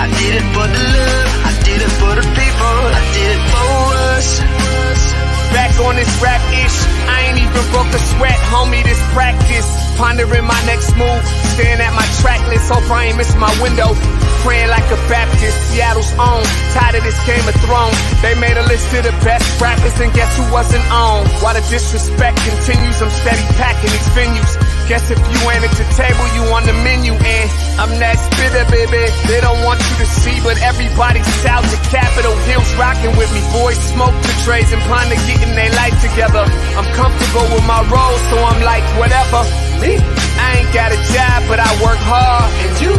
I did it for the love, I did it for the people, I did it for us. Back on this rap-ish, I ain't even broke a sweat, homie, this practice. Pondering my next move, staring at my track list, hope I ain't missing my window. Praying like a Baptist, Seattle's own, tired of this Game of Thrones. They made a list of the best rappers and guess who wasn't on? While the disrespect continues, I'm steady packing these venues. Guess if you ain't at the table, you on the menu, and I'm that spitter, baby. They don't want you to see, but everybody's south of Capitol Hill's rocking with me. Boys smoke the trays and ponder getting their life together. I'm comfortable with my role, so I'm like, whatever. Me? I ain't got a job, but I work hard. And you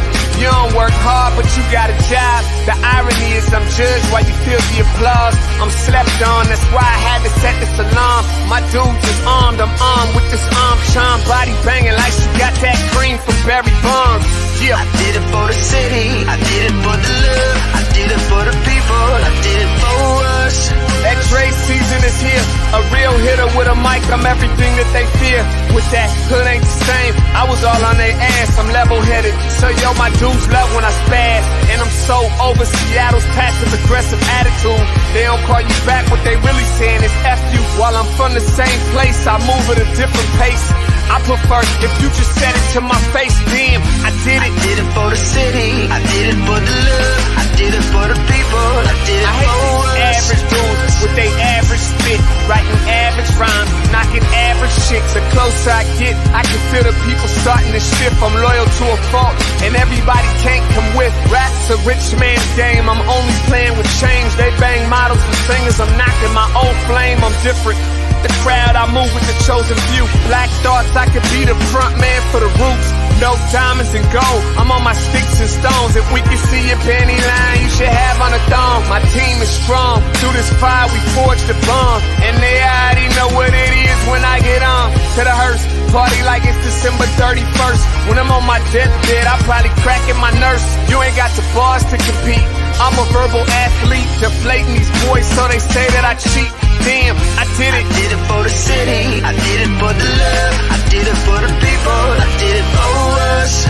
don't work hard, but you got a job. The irony is I'm judged while you feel the applause. I'm slept on, that's why I had to set this alarm. My dudes is armed, I'm armed with this arm charm. Body banging like she got that cream from Barry Bonds. Yeah. I did it for the city, I did it for the love, I did it for the people, I did it for us. That Dre season is here, a real hitter with a mic, I'm everything that they fear. With that hood ain't the same, I was all on their ass, I'm level-headed. So yo, my dudes love when I spaz, and I'm so over Seattle's passive-aggressive attitude. They don't call you back, what they really saying is F you. While I'm from the same place, I move at a different pace. I prefer if you just said it to my face, damn, I did it. I did it for the city, I did it for the love, I did it for the people, I did it I hate for these us. average dudes with they average spit, writing average rhymes, knocking average chicks. The closer I get, I can feel the people starting to shift. I'm loyal to a fault, and everybody can't come with. Rap's a rich man's game, I'm only playing with change. They bang models and singers, I'm knocking my own flame, I'm different. The crowd, I move with the chosen few. Black thoughts, I could be the front man for the roots. No diamonds and gold, I'm on my sticks and stones. If we can see your panty line, you should have on a thong. My team is strong, through this fire we forged a bond. And they already know what it is when I get on. To the hearse, party like it's December 31st. When I'm on my deathbed, I probably cracking my nurse. You ain't got the bars to compete, I'm a verbal athlete. Deflating these boys so they say that I cheat. Damn, I did it. I did it for the city, I did it for the love, I did it for the people, I did it for us.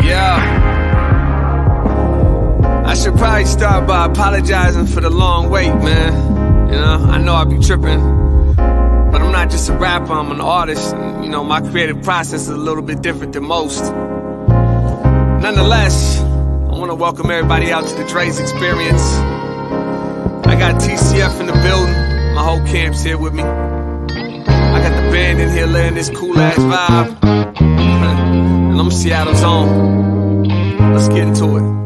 Yeah. I should probably start by apologizing for the long wait, man. You know, I know I be tripping. But I'm not just a rapper, I'm an artist. And, you know, my creative process is a little bit different than most. Nonetheless, I want to welcome everybody out to the Dre's Experience. I got TCF in the building. My whole camp's here with me. I got the band in here laying this cool-ass vibe. And I'm Seattle's own. Let's get into it.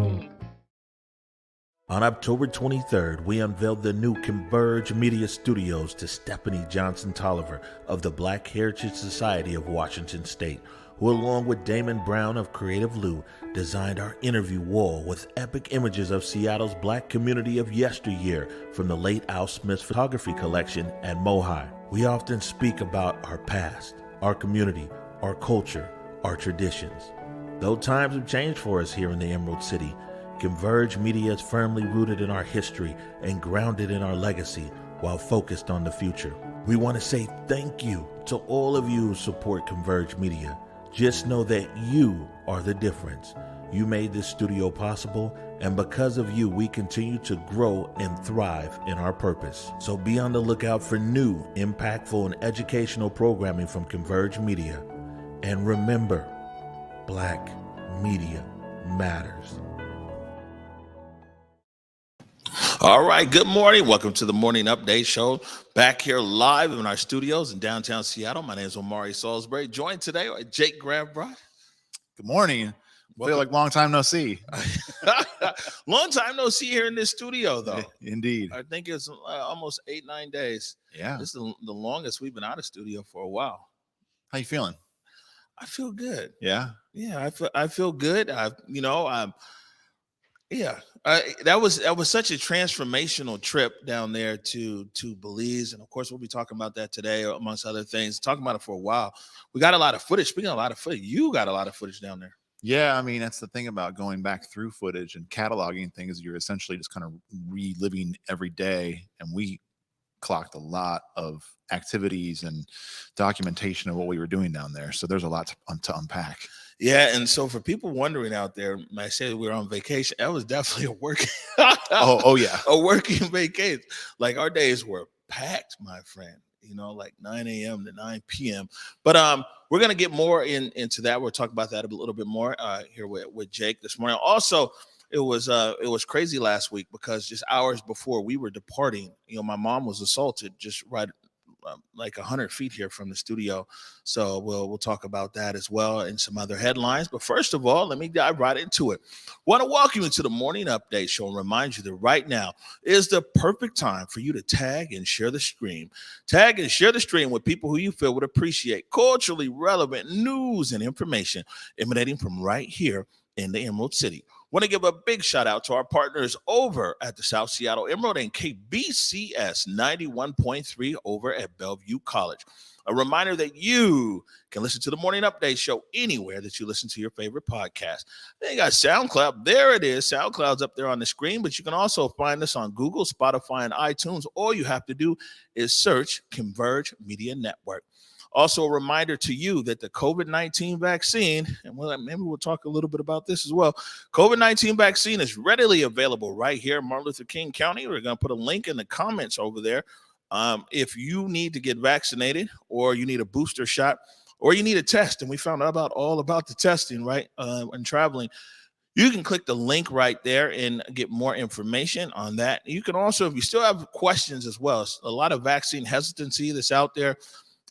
On October 23rd, we unveiled the new Converge Media Studios to Stephanie Johnson Tolliver of the Black Heritage Society of Washington State, who along with Damon Brown of Creative Lou, designed our interview wall with epic images of Seattle's Black community of yesteryear from the late Al Smith's photography collection at Mohi. We often speak about our past, our community, our culture, our traditions. Though times have changed for us here in the Emerald City, Converge Media is firmly rooted in our history and grounded in our legacy while focused on the future. We want to say thank you to all of you who support Converge Media. Just know that you are the difference. You made this studio possible, and because of you, we continue to grow and thrive in our purpose. So be on the lookout for new, impactful, and educational programming from Converge Media. And remember, Black media matters. All right, good morning. Welcome to the Morning Update Show. Back here live in our studios in downtown Seattle. My name is Omari Salisbury. Joined today by Jake Grambrot. Good morning. Feel like long time no see. Long time no see here in this studio, though. Indeed. I think it's almost 8-9 days. Yeah. This is the longest we've been out of studio for a while. How you feeling? I feel good. Yeah. Yeah, I feel good. That was such a transformational trip down there to Belize, and of course we'll be talking about that today, amongst other things. Talking about it for a while. We got a lot of footage. Speaking of a lot of footage, you got a lot of footage down there. Yeah, I mean, that's the thing about going back through footage and cataloging things. You're essentially just kind of reliving every day. And we clocked a lot of activities and documentation of what we were doing down there. So there's a lot to unpack. Yeah, and so for people wondering out there, when I said we were on vacation, that was definitely a working Oh yeah. a working vacation. Like our days were packed, my friend. Like 9 a.m. to 9 p.m. But we're gonna get more into that. We'll talk about that a little bit more here with Jake this morning. Also, it was crazy last week because just hours before we were departing, my mom was assaulted just right like 100 feet here from the studio. So we'll talk about that as well and some other headlines. But first of all, let me dive right into it. Want to welcome you to the Morning Update Show and remind you that right now is the perfect time for you to tag and share the stream. Tag and share the stream with people who you feel would appreciate culturally relevant news and information emanating from right here in the Emerald City. Want to give a big shout out to our partners over at the South Seattle Emerald and KBCS 91.3 over at Bellevue College. A reminder that you can listen to the Morning Update Show anywhere that you listen to your favorite podcast. Then you got SoundCloud. There it is. SoundCloud's up there on the screen, but you can also find us on Google, Spotify, and iTunes. All you have to do is search Converge Media Network. Also, a reminder to you that the COVID-19 vaccine, and maybe we'll talk a little bit about this as well. COVID-19 vaccine is readily available right here in Martin Luther King County. We're going to put a link in the comments over there. If you need to get vaccinated or you need a booster shot or you need a test, and we found out all about the testing, right, and traveling, you can click the link right there and get more information on that. You can also, if you still have questions as well, a lot of vaccine hesitancy that's out there.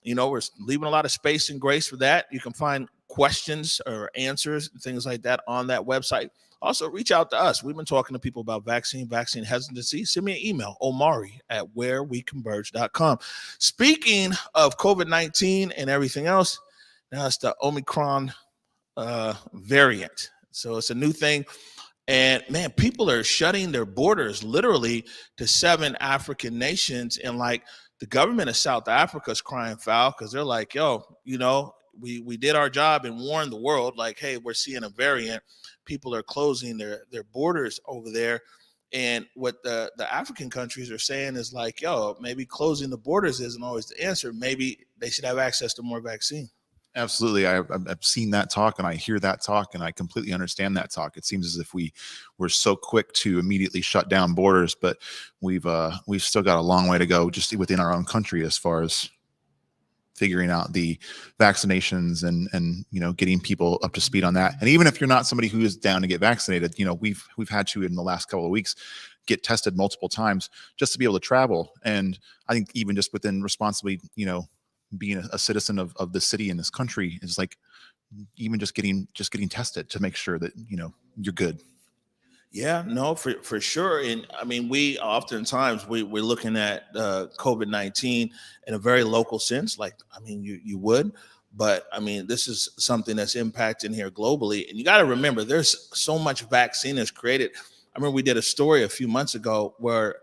We're leaving a lot of space and grace for that. You can find questions or answers and things like that on that website. Also, reach out to us. We've been talking to people about vaccine hesitancy. Send me an email, omari@whereweconverge.com. Speaking of COVID-19 and everything else, now it's the Omicron variant. So it's a new thing. And, man, people are shutting their borders literally to 7 African nations. And, the government of South Africa is crying foul because they're like, yo, we did our job and warned the world, like, hey, we're seeing a variant. People are closing their borders over there. And what the African countries are saying is like, yo, maybe closing the borders isn't always the answer. Maybe they should have access to more vaccine. Absolutely. I've seen that talk and I hear that talk and I completely understand that talk. It seems as if we were so quick to immediately shut down borders, but we've still got a long way to go just within our own country as far as figuring out the vaccinations and getting people up to speed on that. And even if you're not somebody who is down to get vaccinated, we've had to in the last couple of weeks get tested multiple times just to be able to travel. And I think even just within responsibly, being a citizen of the city in this country is like even just getting tested to make sure that you're good. Yeah, no, for sure. And I mean, we oftentimes we're looking at COVID-19 in a very local sense. Like, I mean, you would, but I mean, this is something that's impacting here globally. And you got to remember, there's so much vaccine that's created. I remember we did a story a few months ago where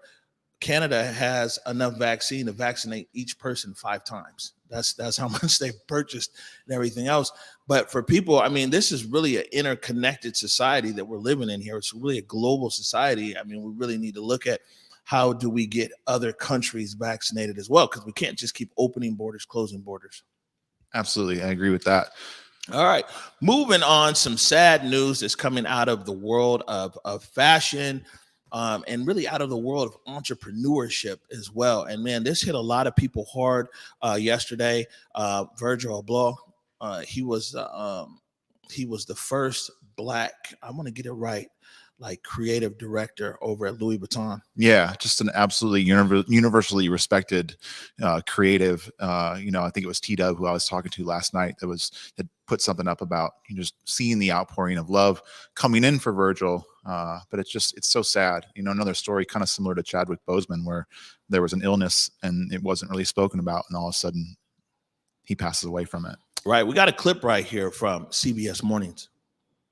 Canada has enough vaccine to vaccinate each person 5 times. That's how much they've purchased and everything else. But for people, I mean, this is really an interconnected society that we're living in here. It's really a global society. I mean, we really need to look at how do we get other countries vaccinated as well, because we can't just keep opening borders, closing borders. Absolutely. I agree with that. All right. Moving on, some sad news that's coming out of the world of fashion. And really out of the world of entrepreneurship as well. And man, this hit a lot of people hard yesterday. Virgil Abloh, he was the first Black, I'm going to get it right, like creative director over at Louis Vuitton. Yeah, just an absolutely universally respected creative. I think it was T-Dub who I was talking to last night that put something up about just seeing the outpouring of love coming in for Virgil. But it's so sad. Another story kind of similar to Chadwick Boseman where there was an illness and it wasn't really spoken about, and all of a sudden he passes away from it. Right. We got a clip right here from CBS Mornings.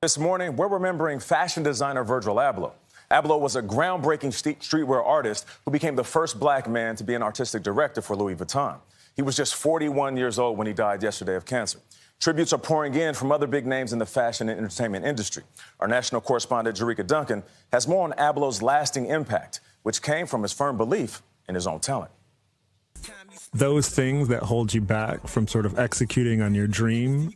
This morning, we're remembering fashion designer Virgil Abloh. Abloh was a groundbreaking streetwear artist who became the first Black man to be an artistic director for Louis Vuitton. He was just 41 years old when he died yesterday of cancer. Tributes are pouring in from other big names in the fashion and entertainment industry. Our national correspondent, Jerika Duncan, has more on Abloh's lasting impact, which came from his firm belief in his own talent. Those things that hold you back from sort of executing on your dream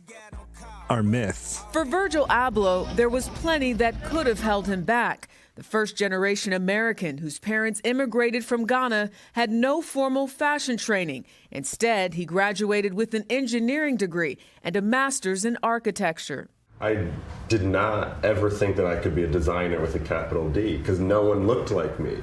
are myths. For Virgil Abloh, there was plenty that could have held him back. The first-generation American whose parents immigrated from Ghana had no formal fashion training. Instead, he graduated with an engineering degree and a master's in architecture. I did not ever think that I could be a designer with a capital D because no one looked like me,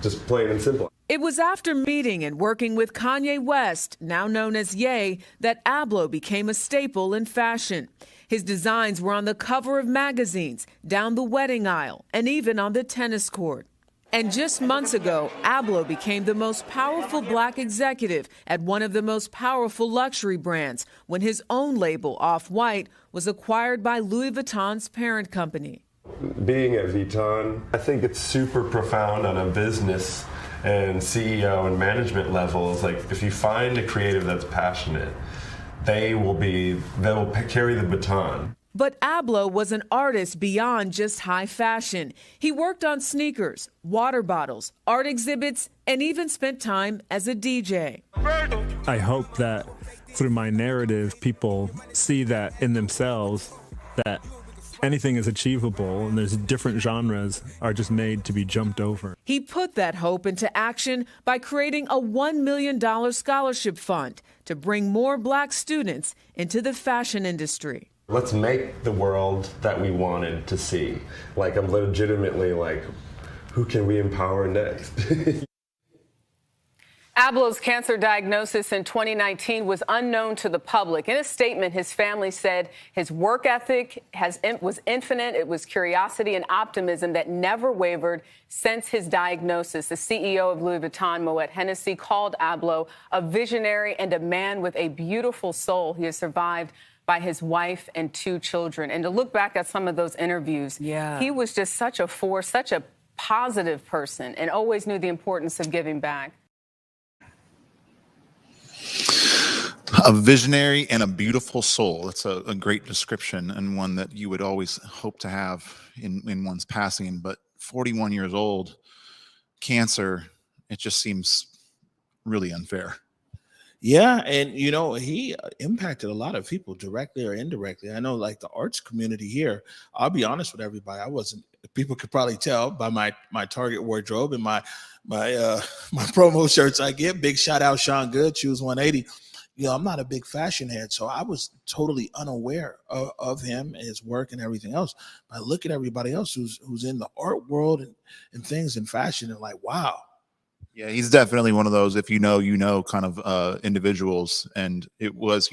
just plain and simple. It was after meeting and working with Kanye West, now known as Ye, that Abloh became a staple in fashion. His designs were on the cover of magazines, down the wedding aisle, and even on the tennis court. And just months ago, Abloh became the most powerful black executive at one of the most powerful luxury brands when his own label, Off-White, was acquired by Louis Vuitton's parent company. Being at Vuitton, I think it's super profound on a business and CEO and management levels. Like, if you find a creative that's passionate, they will carry the baton. But Abloh was an artist beyond just high fashion. He worked on sneakers, water bottles, art exhibits, and even spent time as a DJ. I hope that through my narrative, people see that in themselves, that anything is achievable and there's different genres are just made to be jumped over. He put that hope into action by creating a $1 million scholarship fund to bring more black students into the fashion industry. Let's make the world that we wanted to see. Like, I'm legitimately like, who can we empower next? Abloh's cancer diagnosis in 2019 was unknown to the public. In a statement, his family said his work ethic was infinite. It was curiosity and optimism that never wavered since his diagnosis. The CEO of Louis Vuitton, Moet Hennessy, called Abloh a visionary and a man with a beautiful soul. He is survived by his wife and 2 children. And to look back at some of those interviews, he was just such a force, such a positive person, and always knew the importance of giving back. A visionary and a beautiful soul. That's a great description, and one that you would always hope to have in one's passing. But 41 years old, cancer, it just seems really unfair. Yeah, and you know, he impacted a lot of people directly or indirectly. I know, like the arts community here, I'll be honest with everybody, people could probably tell by my Target wardrobe and my promo shirts I get. Big shout out Sean Good, Choose 180. You know, I'm not a big fashion head, so I was totally unaware of him and his work and everything else. But I look at everybody else who's in the art world and things in fashion and like, wow. Yeah, he's definitely one of those, if you know, kind of individuals. And it was,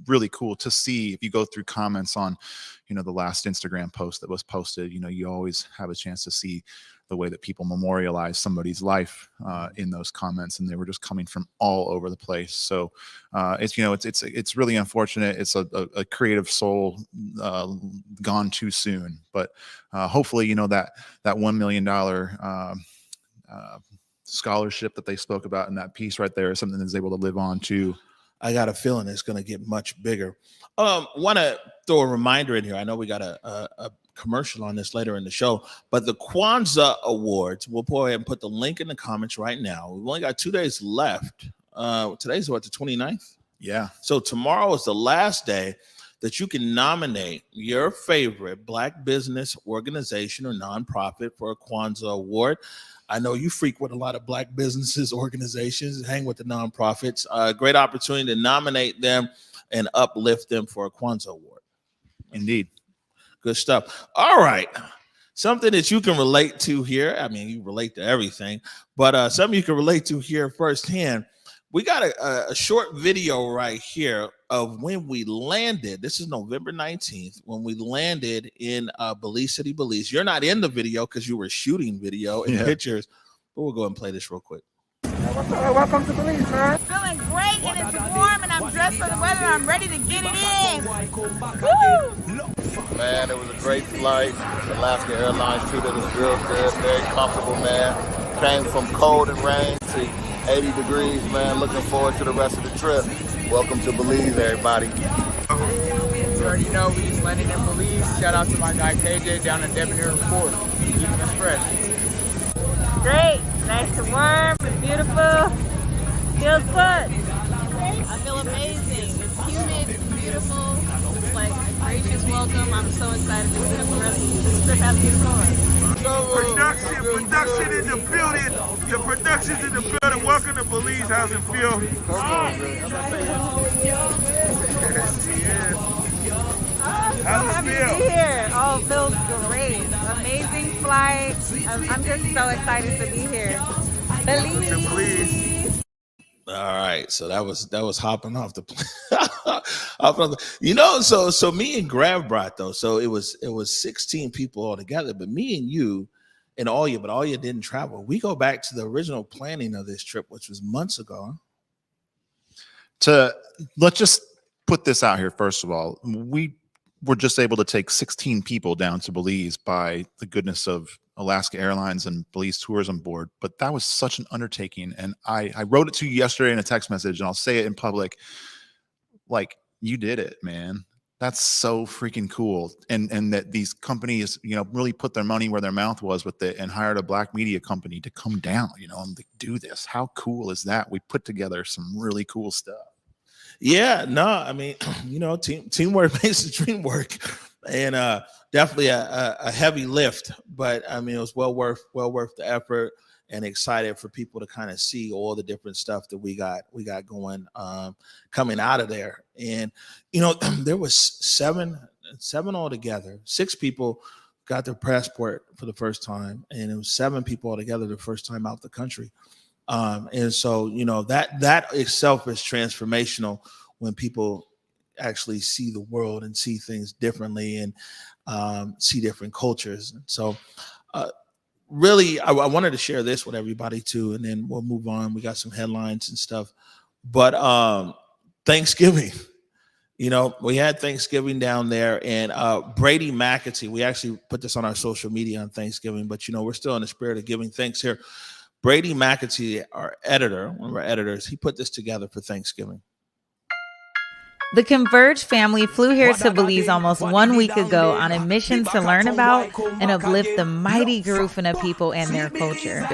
really cool to see. If you go through comments on, the last Instagram post that was posted, you always have a chance to see the way that people memorialize somebody's life in those comments, and they were just coming from all over the place. So it's really unfortunate. It's a creative soul gone too soon, but hopefully that $1 million scholarship that they spoke about in that piece right there is something that's able to live on too. I got a feeling it's going to get much bigger. Want to throw a reminder in here. I know we got a commercial on this later in the show, but the Kwanzaa Awards, we'll go ahead and put the link in the comments right now. We've only got 2 days left. Today's what, the 29th? Yeah. So tomorrow is the last day that you can nominate your favorite Black business organization or nonprofit for a Kwanzaa Award. I know you frequent a lot of Black businesses, organizations, hang with the nonprofits. Great opportunity to nominate them and uplift them for a Kwanzaa Award. Indeed. Good stuff. All right. Something that you can relate to here. I mean, you relate to everything, but something you can relate to here firsthand. We got a short video right here of when we landed. This is November 19th, when we landed in Belize City, Belize. You're not in the video because you were shooting video and pictures, but we'll go and play this real quick. Welcome to Belize, man. Feeling great, and it's warm, and I'm dressed for the weather, and I'm ready to get it in. Woo! Man, it was a great flight. Alaska Airlines treated us real good, very comfortable, man. Came from cold and rain to 80 degrees, man. Looking forward to the rest of the trip. Welcome to Belize, everybody. You already know we just landed in Belize. Shout out to my guy KJ down in Debonair Port, keeping us fresh. Great, nice and warm, it's beautiful, feels good. I feel amazing. It's humid, it's beautiful. It's like a gracious welcome. I'm so excited to see the rest of this trip has been going. Production in the building. The production's in the building. Welcome to Belize. How's it feel? Happy to be here. Oh, it feels great. Amazing flight. I'm just so excited to be here. Belize. All right, so that was hopping off the plane. You know, so me and Grav brought though, so it was 16 people all together, but me and you and Alya, but Alya didn't travel. We go back to the original planning of this trip, which was months ago. Let's just put this out here. First of all, we were just able to take 16 people down to Belize by the goodness of Alaska Airlines and Belize Tourism Board, but that was such an undertaking. And I wrote it to you yesterday in a text message, and I'll say it in public. Like, you did it, man. That's so freaking cool. And that these companies, you know, really put their money where their mouth was with it and hired a black media company to come down, you know, and do this. How cool is that? We put together some really cool stuff. Yeah, no, I mean, you know, teamwork makes the dream work, and definitely a heavy lift, but I mean, it was well worth the effort, and excited for people to kind of see all the different stuff that we got going, coming out of there. And you know, there was seven altogether. 6 people got their passport for the first time, and it was 7 people altogether the first time out the country. And so, you know, that itself is transformational when people actually see the world and see things differently and see different cultures. And so really, I wanted to share this with everybody too, and then we'll move on. We got some headlines and stuff. But Thanksgiving, you know, we had Thanksgiving down there, and Brady McAtee, we actually put this on our social media on Thanksgiving, but, you know, we're still in the spirit of giving thanks here. Brady McAtee, our editor, one of our editors, he put this together for Thanksgiving. The Converge family flew here to Belize almost 1 week ago on a mission to learn about and uplift the mighty Garifuna people and their culture.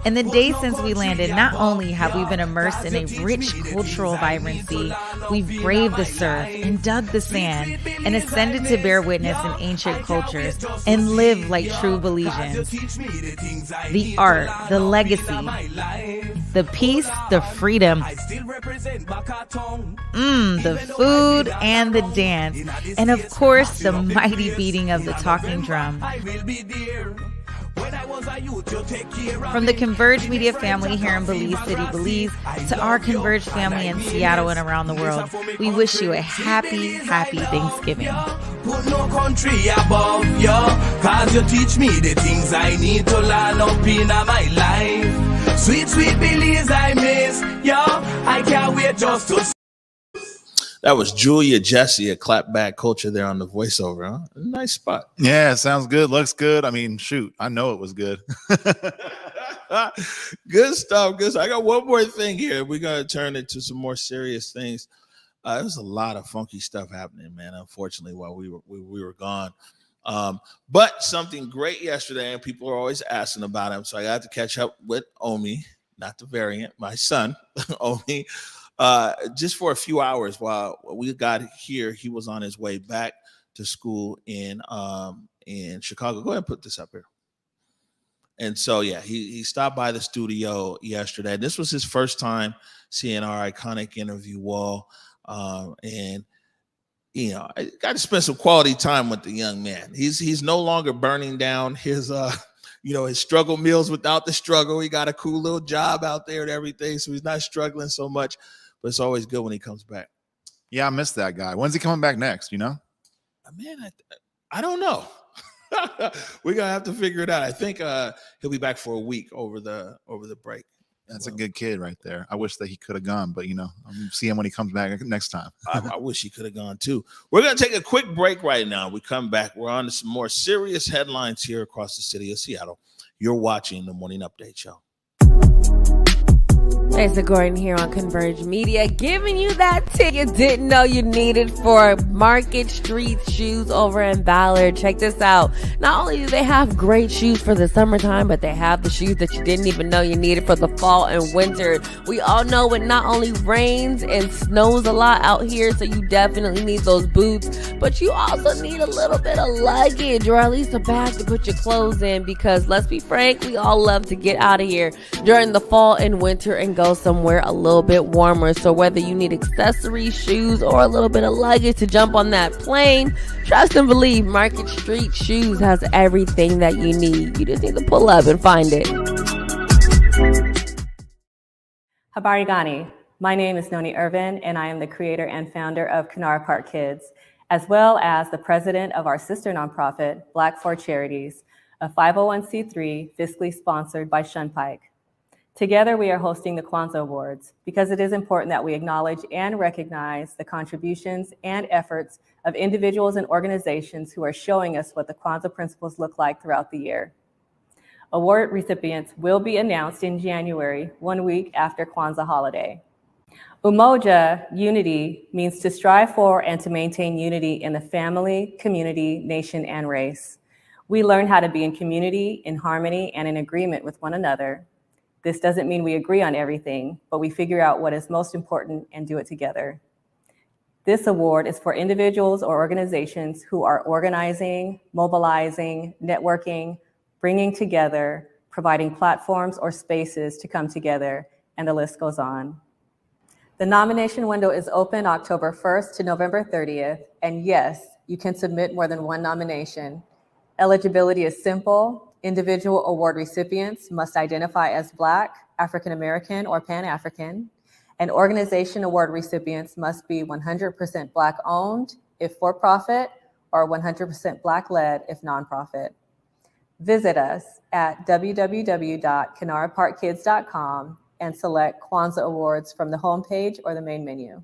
In the days since we landed, not only have we been immersed in a rich cultural vibrancy, we've braved the surf and dug the sand and ascended to bear witness in ancient cultures and live like true Belizeans. The art, the legacy, the peace, the freedom, the food and the dance, and of course the mighty beating of the talking drum. From the Converge Media family here in Belize City, Belize, to our Converge family in Seattle and around the world, we wish you a happy, happy Thanksgiving. Put no country above you, cause you teach me the things I need to learn up in my life. Sweet, sweet Belize, I miss you. I can't wait just to. That was Julia Jesse, a clapback culture there on the voiceover, huh? Nice spot. Yeah, sounds good. Looks good. I mean, shoot, I know it was good. Good stuff. Good stuff. I got one more thing here. We're going to turn it to some more serious things. There was a lot of funky stuff happening, man, unfortunately, while we were gone. But something great yesterday, and people are always asking about him. So I got to catch up with Omi, not the variant, my son, Omi. Just for a few hours while we got here. He was on his way back to school in Chicago. Go ahead and put this up here. And so, yeah, he stopped by the studio yesterday. This was his first time seeing our iconic interview wall. And, you know, I got to spend some quality time with the young man. He's no longer burning down his, his struggle meals without the struggle. He got a cool little job out there and everything. So he's not struggling so much. But it's always good when he comes back. Yeah, I miss that guy. When's he coming back next? You know? Man, I don't know. We're gonna have to figure it out. I think he'll be back for a week over the break. That's a good kid right there. I wish that he could have gone, but I'm gonna see him when he comes back next time. I wish he could have gone too. We're gonna take a quick break right now. We come back. We're on to some more serious headlines here across the city of Seattle. You're watching the Morning Update Show. Stacey Gordon here on Converge Media, giving you that tip you didn't know you needed for Market Street Shoes over in Ballard. Check this out. Not only do they have great shoes for the summertime, but they have the shoes that you didn't even know you needed for the fall and winter. We all know it not only rains and snows a lot out here, so you definitely need those boots, but you also need a little bit of luggage, or at least a bag to put your clothes in, because let's be frank, we all love to get out of here during the fall and winter and go somewhere a little bit warmer. So whether you need accessories, shoes, or a little bit of luggage to jump on that plane, trust and believe Market Street Shoes has everything that you need. You just need to pull up and find it. Habari Gani. My name is Noni Irvin, and I am the creator and founder of Canara Park Kids, as well as the president of our sister nonprofit, Black for Charities, a 501c3 fiscally sponsored by Shunpike. Together, we are hosting the Kwanzaa Awards because it is important that we acknowledge and recognize the contributions and efforts of individuals and organizations who are showing us what the Kwanzaa principles look like throughout the year. Award recipients will be announced in January, 1 week after Kwanzaa holiday. Umoja, unity, means to strive for and to maintain unity in the family, community, nation, and race. We learn how to be in community, in harmony, and in agreement with one another. This doesn't mean we agree on everything, but we figure out what is most important and do it together. This award is for individuals or organizations who are organizing, mobilizing, networking, bringing together, providing platforms or spaces to come together, and the list goes on. The nomination window is open October 1st to November 30th, and yes, you can submit more than one nomination. Eligibility is simple. Individual award recipients must identify as Black, African American, or Pan-African, and organization award recipients must be 100% Black owned if for-profit, or 100% Black led if nonprofit. Visit us at www.canaraparkkids.com and select Kwanzaa Awards from the homepage or the main menu.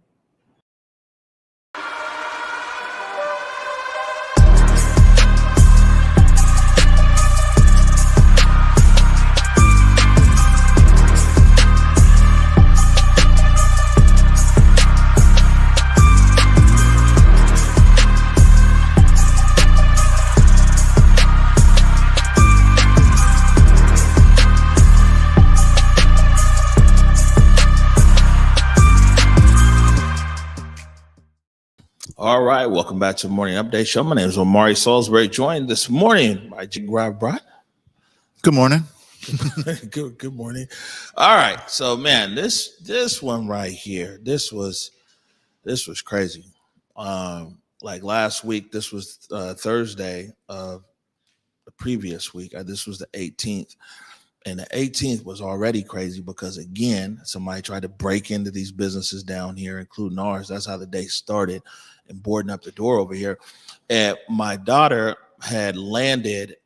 All right, welcome back to the Morning Update Show. My name is Omari Salisbury, joined this morning by G. Rob Brott. Good morning. Good morning. All right, so man, this one right here, this was crazy. Like last week, this was Thursday of the previous week. This was the 18th. And the 18th was already crazy because, again, somebody tried to break into these businesses down here, including ours. That's how the day started, and boarding up the door over here. And my daughter had landed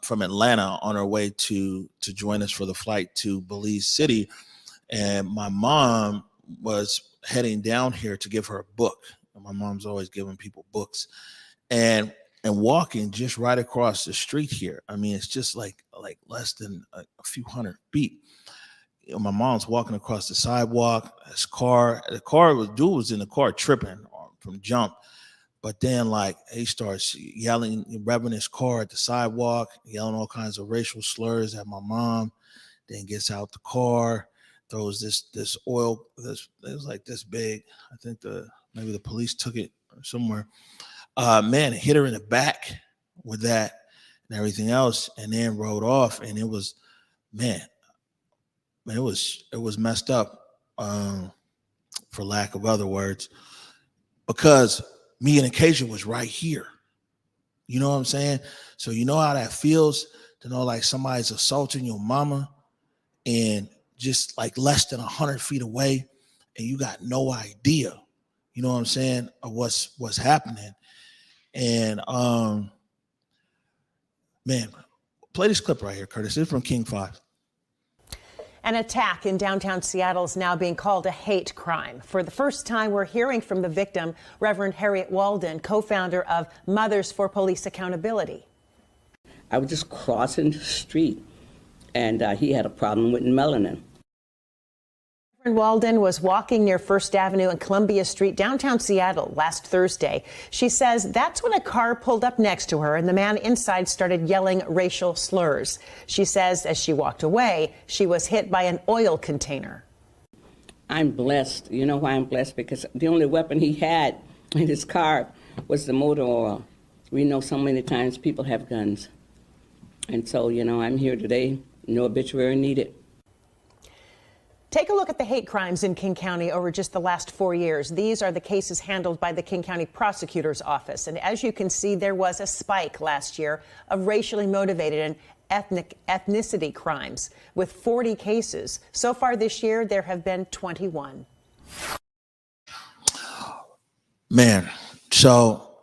from Atlanta on her way to join us for the flight to Belize City. And my mom was heading down here to give her a book. And my mom's always giving people books. And walking just right across the street here. I mean, it's just like less than a few hundred feet. You know, my mom's walking across the sidewalk. Dude was in the car tripping from jump. But then he starts yelling, revving his car at the sidewalk, yelling all kinds of racial slurs at my mom. Then gets out the car, throws this oil. It was like this big. I think maybe the police took it somewhere. Man, hit her in the back with that and everything else, and then rode off. And it was messed up, for lack of other words, because me and Acacia was right here. You know what I'm saying? So you know how that feels to know like somebody's assaulting your mama and just like less than 100 feet away, and you got no idea, you know what I'm saying, of what's happening. And man, play this clip right here, Curtis. This is from King 5. An attack in downtown Seattle is now being called a hate crime. For the first time, we're hearing from the victim, Reverend Harriet Walden, co-founder of Mothers for Police Accountability. I was just crossing the street, and he had a problem with melanin. Walden was walking near First Avenue and Columbia Street, downtown Seattle, last Thursday. She says that's when a car pulled up next to her and the man inside started yelling racial slurs. She says as she walked away, she was hit by an oil container. I'm blessed. You know why I'm blessed? Because the only weapon he had in his car was the motor oil. We know so many times people have guns. And so, I'm here today. No obituary needed. Take a look at the hate crimes in King County over just the last 4 years. These are the cases handled by the King County Prosecutor's Office. And as you can see, there was a spike last year of racially motivated and ethnicity crimes with 40 cases. So far this year, there have been 21. Man, so,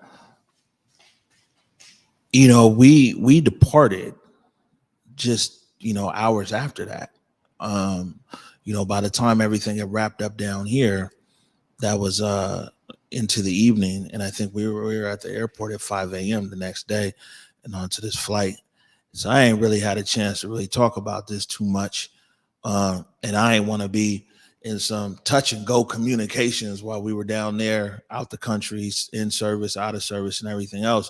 we departed just, hours after that. By the time everything had wrapped up down here, that was into the evening. And I think we were at the airport at 5 a.m. the next day and onto this flight. So I ain't really had a chance to really talk about this too much. And I ain't want to be in some touch and go communications while we were down there, out the country, in service, out of service, and everything else.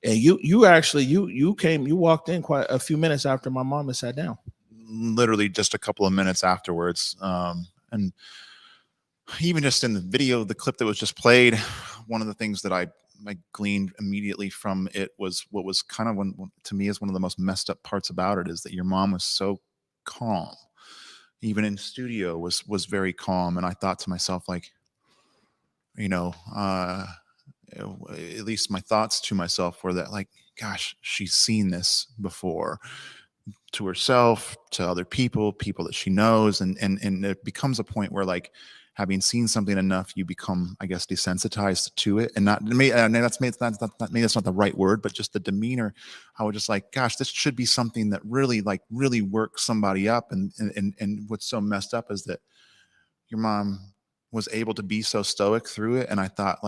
And you walked in quite a few minutes after my mom had sat down. Literally just a couple of minutes afterwards. And even just in the video, the clip that was just played, one of the things that I gleaned immediately from it was what was kind of, to me, is one of the most messed up parts about it, is that your mom was so calm. Even in studio was very calm. And I thought to myself, at least my thoughts to myself were that, gosh, she's seen this before, to herself, to other people that she knows. And it becomes a point where, having seen something enough, you become, I guess, desensitized to it. And maybe that's not the right word, but just the demeanor. I was just like, gosh, this should be something that really works somebody up. And what's so messed up is that your mom was able to be so stoic through it. And I thought,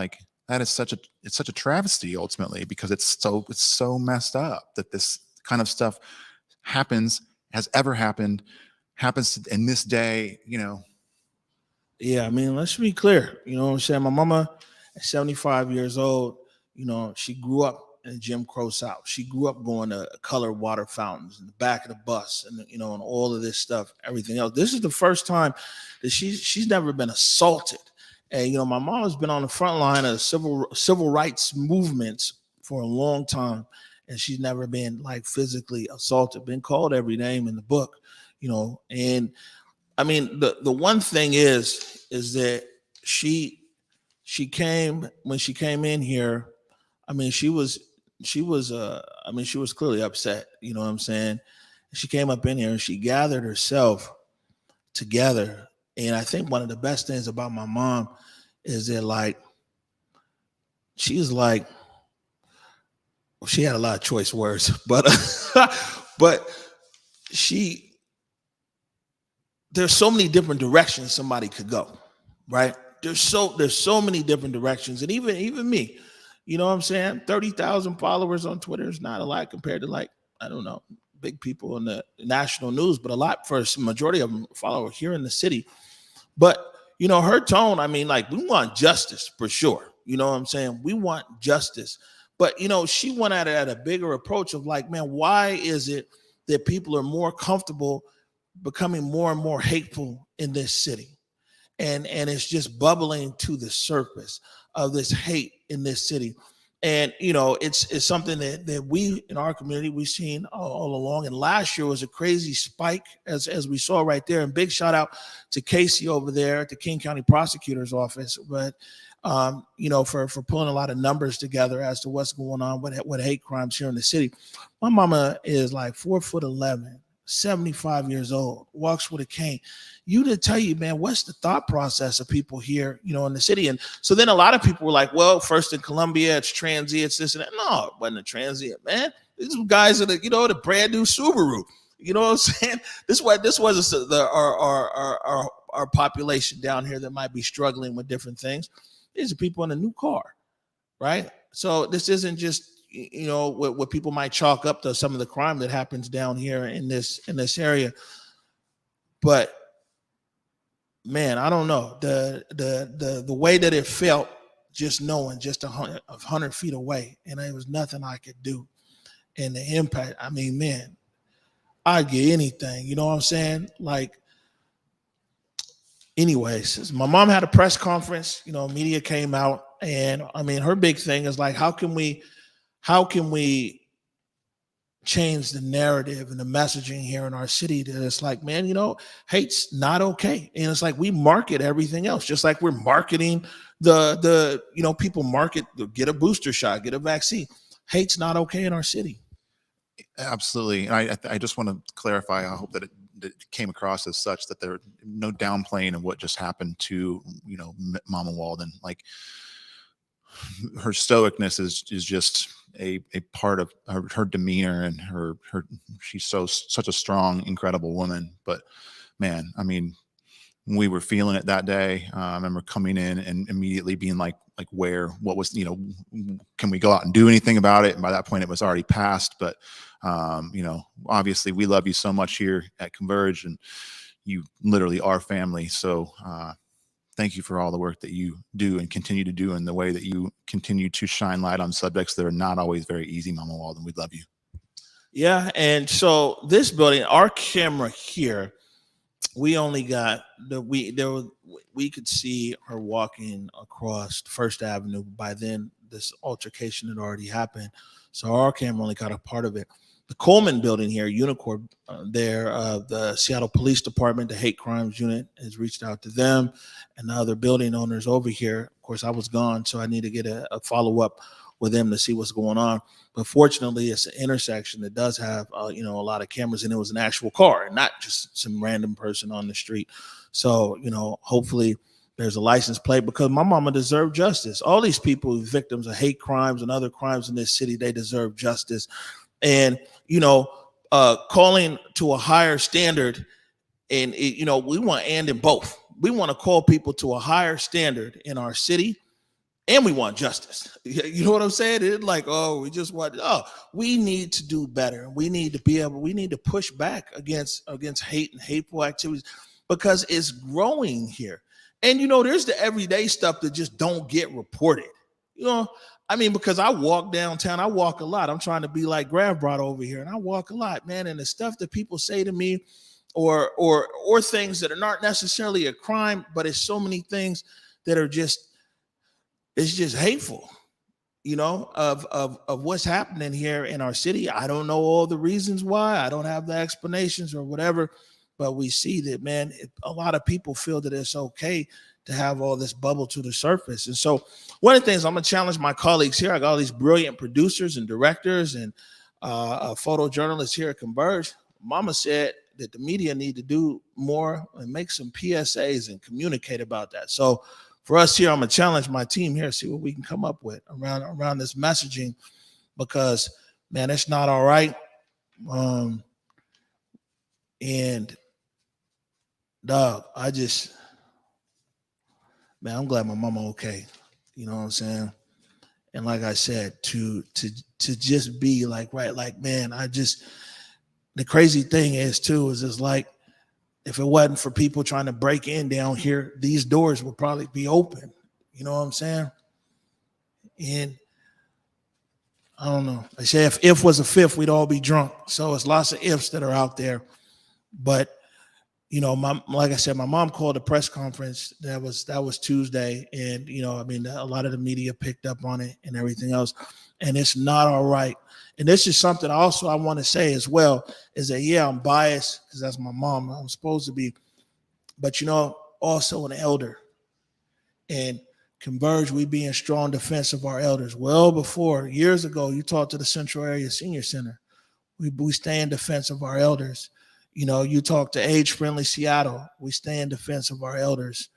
that is such a travesty ultimately, because it's so messed up that this kind of stuff happens in this day. Yeah, I mean, let's be clear. You know what I'm saying? My mama at 75 years old, she grew up in a Jim Crow South. She grew up going to colored water fountains in the back of the bus and, and all of this stuff, everything else. This is the first time that she's never been assaulted. And, my mom has been on the front line of civil rights movements for a long time. And she's never been physically assaulted, been called every name in the book, and I mean, the one thing is that she came, when she came in here, I mean, she was clearly upset, you know what I'm saying? She came up in here and she gathered herself together. And I think one of the best things about my mom is that she had a lot of choice words, but there's so many different directions somebody could go, right? There's so many different directions. And even me, you know what I'm saying? 30,000 followers on Twitter is not a lot compared to I don't know, big people in the national news, but a lot for a majority of them follow here in the city. But, her tone, I mean, we want justice for sure. You know what I'm saying? We want justice. But, she went at it at a bigger approach of man, why is it that people are more comfortable becoming more and more hateful in this city? And it's just bubbling to the surface of this hate in this city. And, it's something that we in our community, we've seen all along. And last year was a crazy spike, as we saw right there. And big shout out to Casey over there at the King County Prosecutor's Office. But, for pulling a lot of numbers together as to what's going on with hate crimes here in the city. My mama is 4'11", 75 years old, walks with a cane. You to tell you, man, what's the thought process of people here, in the city? And so then a lot of people were like, well, first in Columbia, it's transient, this and that. No, it wasn't a transient, man. These guys are the brand new Subaru. You know what I'm saying? This was our population down here that might be struggling with different things. These are people in a new car, right? So this isn't just what people might chalk up to some of the crime that happens down here in this area. But man, I don't know, the way that it felt, just knowing just 100 feet away, and there was nothing I could do, and the impact. I mean, man, I'd get anything. You know what I'm saying? Like, anyways, my mom had a press conference. You know, media came out, and I mean, her big thing is like, how can we change the narrative and the messaging here in our city that it's like, man, you know, hate's not okay. And it's like we market everything else, just like we're marketing the you know, people market, get a booster shot, get a vaccine. Hate's not okay in our city. Absolutely. And I just want to clarify, I hope that it came across as such, that there no downplaying of what just happened to, you know, Mama Walden. Like, her stoicness is just a part of her demeanor, and her she's such a strong, incredible woman. But man, I mean, we were feeling it that day. I remember coming in and immediately being like what was, you know, can we go out and do anything about it? And by that point it was already past. But you know, obviously we love you so much here at Converge, and you literally are family. So thank you for all the work that you do and continue to do, and the way that you continue to shine light on subjects that are not always very easy, Mama Walden. We love you. Yeah, and so this building, our camera here, we only got we could see her walking across First Avenue. By then, this altercation had already happened, so our camera only got a part of it. The Coleman building here, Unicorn, the Seattle Police Department, the Hate Crimes Unit, has reached out to them, and the other building owners over here. Of course, I was gone, so I need to get a follow-up with them to see what's going on. But fortunately, it's an intersection that does have you know, a lot of cameras, and it was an actual car and not just some random person on the street. So, you know, hopefully there's a license plate, because my mama deserved justice. All these people, victims of hate crimes and other crimes in this city, they deserve justice. And, you know, calling to a higher standard, and you know, we want and in both. We want to call people to a higher standard in our city, and we want justice. You know what I'm saying? It's like, oh, we just want, we need to do better. We need to push back against hate and hateful activities, because it's growing here. And, you know, there's the everyday stuff that just don't get reported. You know, I mean, because I walk downtown, I walk a lot. I'm trying to be like Grav brought over here, and I walk a lot, man. And the stuff that people say to me, or things that are not necessarily a crime, but it's so many things that are just, it's just hateful, you know, of what's happening here in our city. I don't know all the reasons why. I don't have the explanations or whatever, but we see that, man, a lot of people feel that it's okay to have all this bubble to the surface. And so one of the things I'm going to challenge my colleagues here, I got all these brilliant producers and directors and photojournalists here at Converge. Mama said that the media need to do more and make some PSAs and communicate about that. So for us here, I'm going to challenge my team here, see what we can come up with around this messaging, because, man, it's not all right. And dog, man, I'm glad my mama okay. You know what I'm saying? And like I said, to just be like, right, like, man, the crazy thing is too, is it's like, if it wasn't for people trying to break in down here, these doors would probably be open. You know what I'm saying? And I don't know. They say if was a fifth, we'd all be drunk. So it's lots of ifs that are out there. But, you know, like I said, my mom called a press conference. That was Tuesday. And, you know, I mean, a lot of the media picked up on it and everything else. And it's not all right. And this is something also I want to say as well, is that, yeah, I'm biased because that's my mom. I'm supposed to be. But, you know, also an elder. And Converge, we be in strong defense of our elders. Well before, years ago, you talked to the Central Area Senior Center. We stay in defense of our elders. You know, you talk to Age Friendly Seattle. We stay in defense of our elders.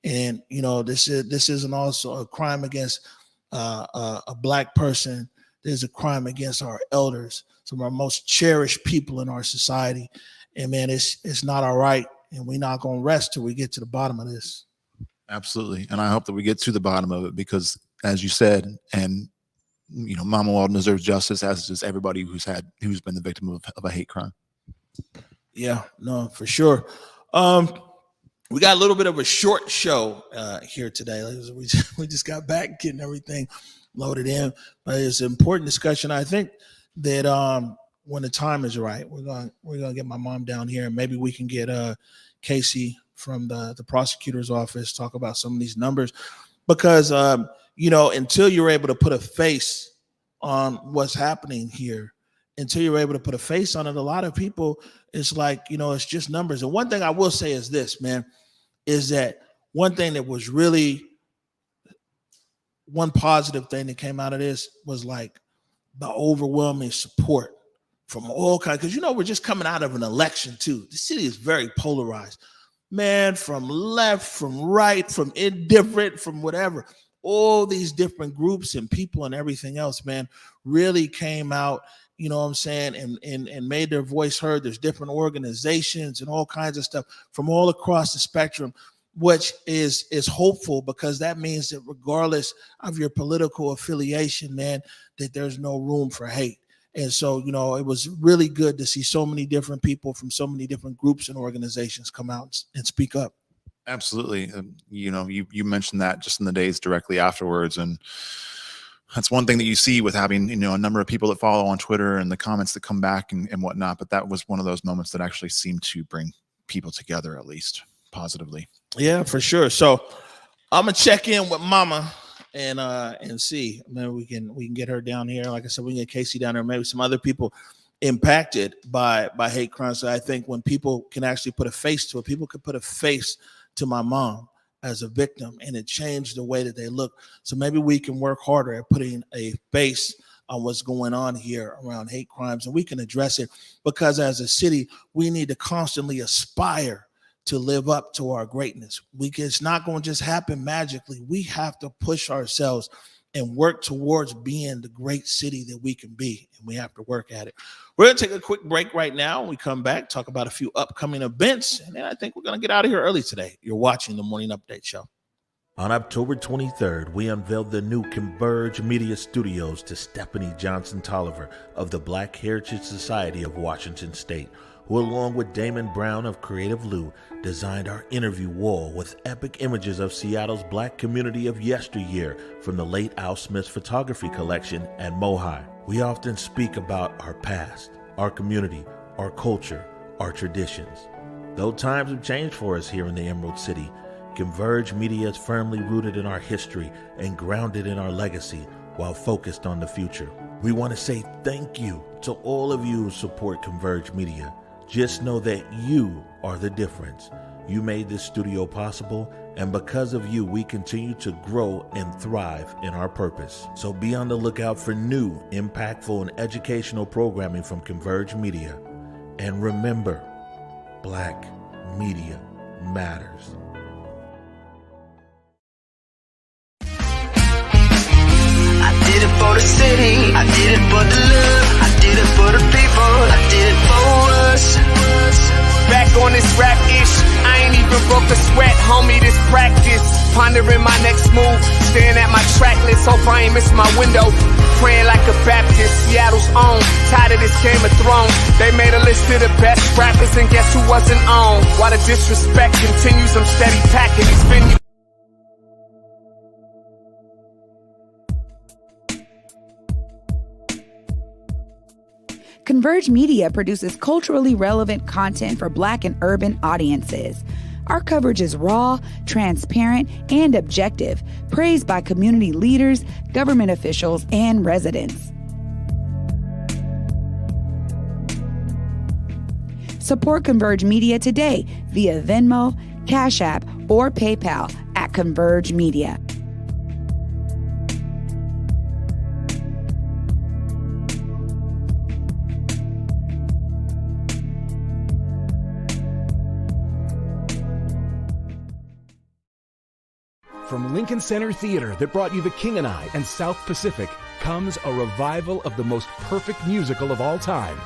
And, you know, this isn't also a crime against a Black person. There's a crime against our elders, some of our most cherished people in our society. And, man, it's not all right. And we're not going to rest till we get to the bottom of this. Absolutely. And I hope that we get to the bottom of it, because, as you said, and, you know, Mama Walden deserves justice, as does everybody who's been the victim of a hate crime. Yeah, no, for sure. We got a little bit of a short show here today. We just got back getting everything loaded in, but it's an important discussion. I think that when the time is right, we're gonna get my mom down here, and maybe we can get Casey from the prosecutor's office talk about some of these numbers, because until you're able to put a face on what's happening here, until you're able to put a face on it, a lot of people, it's like, it's just numbers. And one thing I will say is this, man, is that one thing that was really one positive thing that came out of this was like the overwhelming support from all kinds, because we're just coming out of an election too. The city is very polarized, man, from left, from right, from indifferent, from whatever. All these different groups and people and everything else, man, really came out, you know what I'm saying, and made their voice heard. There's different organizations and all kinds of stuff from all across the spectrum, which is hopeful, because that means that regardless of your political affiliation, man, that there's no room for hate. And so, it was really good to see so many different people from so many different groups and organizations come out and speak up. Absolutely. You mentioned that just in the days directly afterwards. And that's one thing that you see with having, a number of people that follow on Twitter and the comments that come back and whatnot. But that was one of those moments that actually seemed to bring people together, at least positively. Yeah, for sure. So I'm gonna check in with Mama and see. Maybe we can get her down here. Like I said, we can get Casey down there. Maybe some other people impacted by hate crimes. So I think when people can actually put a face to it, people could put a face to my mom as a victim, and it changed the way that they look. So maybe we can work harder at putting a face on what's going on here around hate crimes, and we can address it, because as a city, we need to constantly aspire to live up to our greatness. It's not going to just happen magically. We have to push ourselves and work towards being the great city that we can be, and we have to work at it. We're going to take a quick break right now. When we come back, talk about a few upcoming events, and then I think we're going to get out of here early today. You're watching the Morning Update Show. On October 23rd, we unveiled the new Converge Media Studios to Stephanie Johnson Tolliver of the Black Heritage Society of Washington State, who, along with Damon Brown of Creative Lou, designed our interview wall with epic images of Seattle's Black community of yesteryear from the late Al Smith's photography collection at Mohi. We often speak about our past, our community, our culture, our traditions. Though times have changed for us here in the Emerald City, Converge Media is firmly rooted in our history and grounded in our legacy while focused on the future. We want to say thank you to all of you who support Converge Media. Just know that you are the difference. You made this studio possible, and because of you, we continue to grow and thrive in our purpose. So be on the lookout for new, impactful, and educational programming from Converge Media. And remember, Black media matters. I did it for the city, I did it for the love, I did it for the people, I did it for us. Back on this rap ish, I ain't even broke a sweat, homie, this practice. Pondering my next move, staring at my track list, hope I ain't missing my window. Praying like a Baptist, Seattle's own, tired of this Game of Thrones. They made a list of the best rappers, and guess who wasn't on? While the disrespect continues, I'm steady packing these venues. Converge Media produces culturally relevant content for Black and urban audiences. Our coverage is raw, transparent, and objective, praised by community leaders, government officials, and residents. Support Converge Media today via Venmo, Cash App, or PayPal at Converge Media. From Lincoln Center Theater that brought you The King and I and South Pacific comes a revival of the most perfect musical of all time,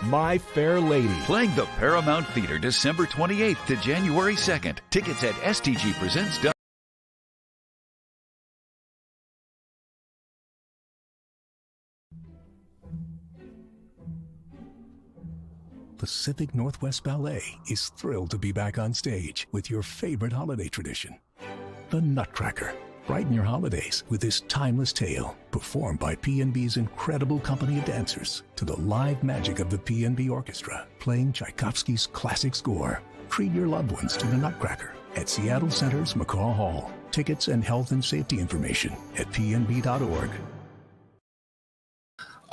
My Fair Lady. Playing the Paramount Theater December 28th to January 2nd. Tickets at stgpresents.com. Pacific Northwest Ballet is thrilled to be back on stage with your favorite holiday tradition, the Nutcracker. Brighten your holidays with this timeless tale, performed by PNB's incredible company of dancers to the live magic of the PNB Orchestra, playing Tchaikovsky's classic score. Treat your loved ones to the Nutcracker at Seattle Center's McCaw Hall. Tickets and health and safety information at pnb.org.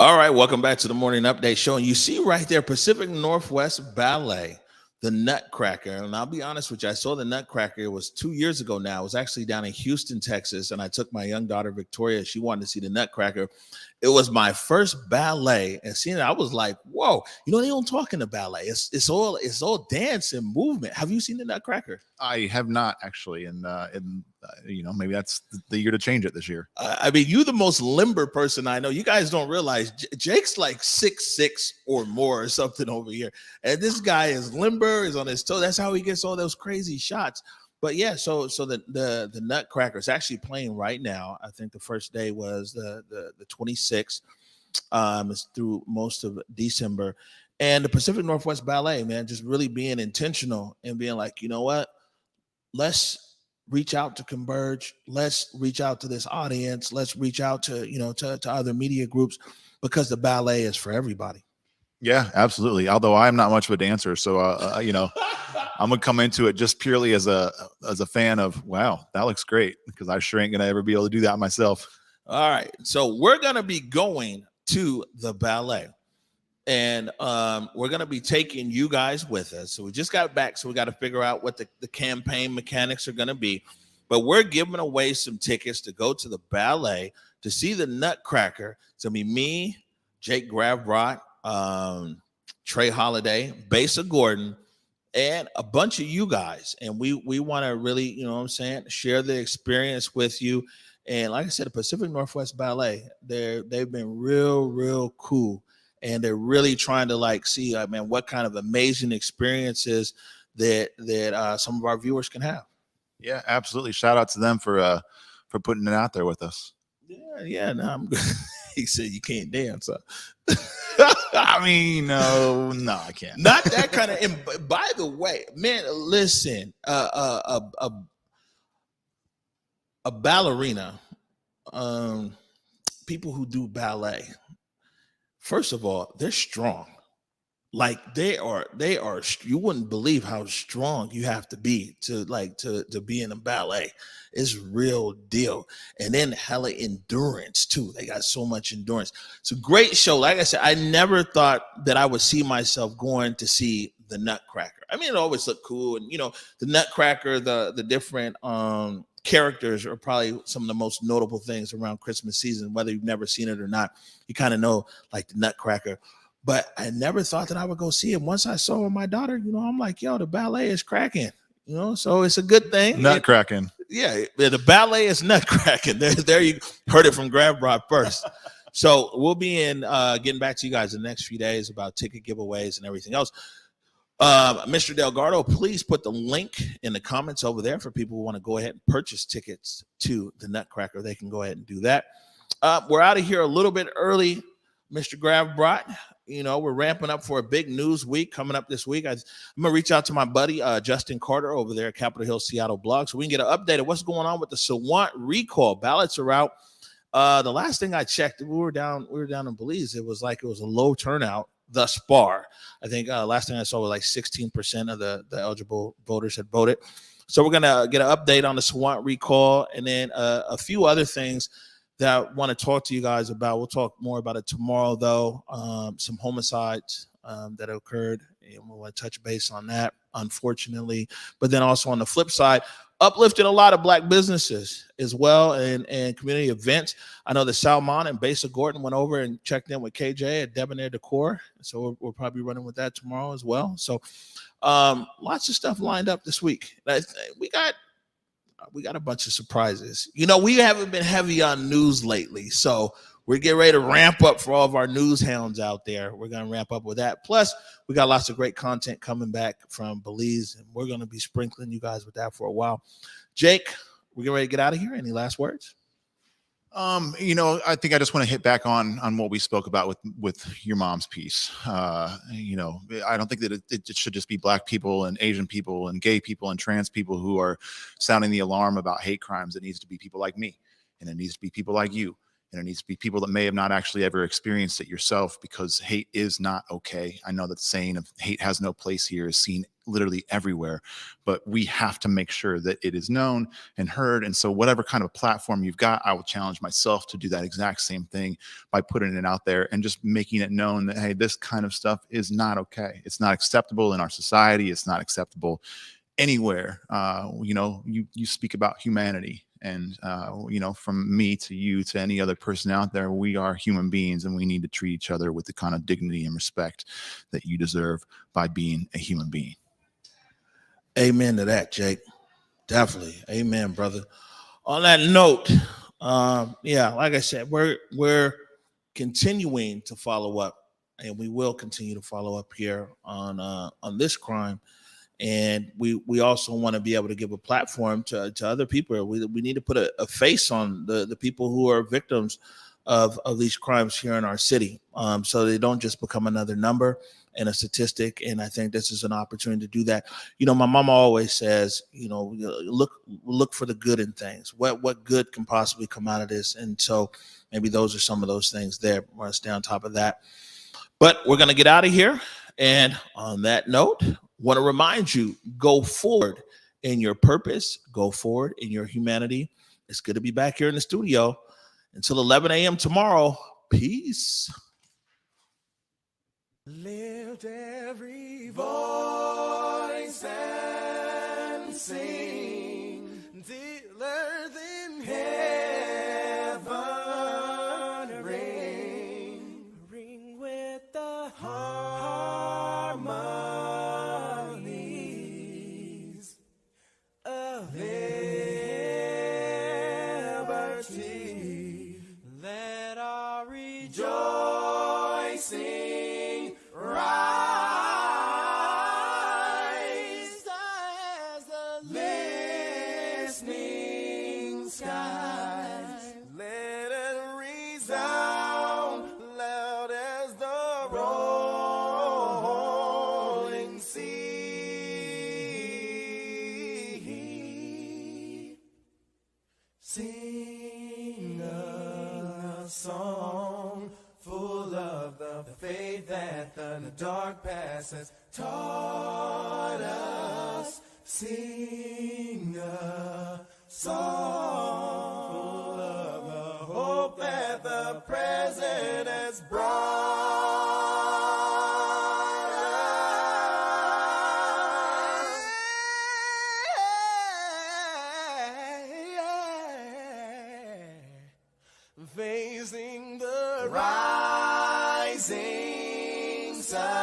All right, welcome back to the Morning Update Show. And you see right there, Pacific Northwest Ballet, the Nutcracker. And I'll be honest with you, I saw the Nutcracker. It was 2 years ago now. It was actually down in Houston, Texas. And I took my young daughter, Victoria. She wanted to see the Nutcracker. It was my first ballet. And seeing it, I was like, whoa, you know, they don't talk in the ballet. It's all dance and movement. Have you seen the Nutcracker? I have not actually. And you know, maybe that's the year to change it this year. I mean, you're the most limber person I know. You guys don't realize Jake's like 6'6" or more or something over here. And this guy is limber, is on his toe. That's how he gets all those crazy shots. But yeah, so the Nutcracker is actually playing right now. I think the first day was the 26th. It's through most of December. And the Pacific Northwest Ballet, man, just really being intentional and being like, you know what? Let's reach out to Converge. Let's reach out to this audience. Let's reach out to, you know, to other media groups, because the ballet is for everybody. Yeah, absolutely. Although I'm not much of a dancer, so you know, I'm gonna come into it just purely as a fan of, wow, that looks great, because I sure ain't gonna ever be able to do that myself. All right, so we're gonna be going to the ballet, and we're gonna be taking you guys with us. So we just got back, so we got to figure out what the campaign mechanics are gonna be. But we're giving away some tickets to go to the ballet to see the Nutcracker. It's gonna be me, Jake Gravbrot, Trey Holiday, Basa Gordon, and a bunch of you guys. And we want to really, you know what I'm saying, share the experience with you. And like I said, the Pacific Northwest Ballet, they've been real cool. And they're really trying to like see, man, what kind of amazing experiences that some of our viewers can have. Yeah, absolutely. Shout out to them for putting it out there with us. Yeah, no, I'm good. He said you can't dance. I mean, no, I can't. Not that kind of. And by the way, man, listen, a ballerina, people who do ballet, first of all, they're strong. Like they are. You wouldn't believe how strong you have to be to be in a ballet. It's real deal. And then hella endurance too. They got so much endurance. It's a great show. Like I said, I never thought that I would see myself going to see the Nutcracker. I mean, it always looked cool. And you know, the Nutcracker, the different characters are probably some of the most notable things around Christmas season. Whether you've never seen it or not, you kind of know like the Nutcracker. But I never thought that I would go see it. Once I saw it with my daughter, you know, I'm like, yo, the ballet is cracking. You know, so it's a good thing. Nutcracking. Yeah, the ballet is nutcracking. There you heard it from Gravbrot first. So we'll be getting back to you guys in the next few days about ticket giveaways and everything else. Mr. Delgado, please put the link in the comments over there for people who want to go ahead and purchase tickets to the Nutcracker. They can go ahead and do that. We're out of here a little bit early, Mr. Gravbrot. You know, we're ramping up for a big news week coming up this week. I'm going to reach out to my buddy, Justin Carter over there at Capitol Hill Seattle blog, so we can get an update of what's going on with the Sawant Recall. Ballots are out. The last thing I checked, we were down in Belize. It was a low turnout thus far. I think last thing I saw was like 16% of the eligible voters had voted. So we're going to get an update on the Sawant Recall, and then a few other things that I want to talk to you guys about. We'll talk more about it tomorrow, though. Some homicides that occurred, and we want to touch base on that, unfortunately. But then also on the flip side, uplifting a lot of Black businesses as well, and community events. I know that Salmon and Basa Gordon went over and checked in with KJ at Debonair Decor, so we'll probably be running with that tomorrow as well. So lots of stuff lined up this week. We got a bunch of surprises. You know, we haven't been heavy on news lately, so we're getting ready to ramp up for all of our news hounds out there. We're going to ramp up with that. Plus, we got lots of great content coming back from Belize, and we're going to be sprinkling you guys with that for a while. Jake, we're getting ready to get out of here. Any last words? I think I just want to hit back on what we spoke about with your mom's piece. I don't think that it should just be Black people and Asian people and gay people and trans people who are sounding the alarm about hate crimes. It needs to be people like me, and it needs to be people like you, and it needs to be people that may have not actually ever experienced it yourself, because hate is not okay. I know that the saying of hate has no place here is seen literally everywhere, but we have to make sure that it is known and heard. And so whatever kind of platform you've got, I will challenge myself to do that exact same thing by putting it out there and just making it known that, hey, this kind of stuff is not okay. It's not acceptable in our society. It's not acceptable anywhere. You speak about humanity. And, from me to you to any other person out there, we are human beings, and we need to treat each other with the kind of dignity and respect that you deserve by being a human being. Amen to that, Jake. Definitely. Amen, brother. On that note, like I said, we're continuing to follow up, and we will continue to follow up here on this crime. And we also want to be able to give a platform to other people. We need to put a face on the people who are victims of these crimes here in our city, so they don't just become another number and a statistic. And I think this is an opportunity to do that. My mama always says, look for the good in things. What good can possibly come out of this? And so maybe those are some of those things there. Want to stay on top of that. But we're going to get out of here. And on that note, want to remind you, go forward in your purpose, go forward in your humanity. It's good to be back here in the studio. Until 11 a.m. tomorrow, peace. Lift every voice and sing till earth in heaven ring with the harmonies of liberty. Let our rejoicing rise as the listening skies. Let it resound loud as the rolling sea. Sing a song full of the faith that the dark past has taught us. Sing a song full of the hope that the present has brought us. Facing the rising sun.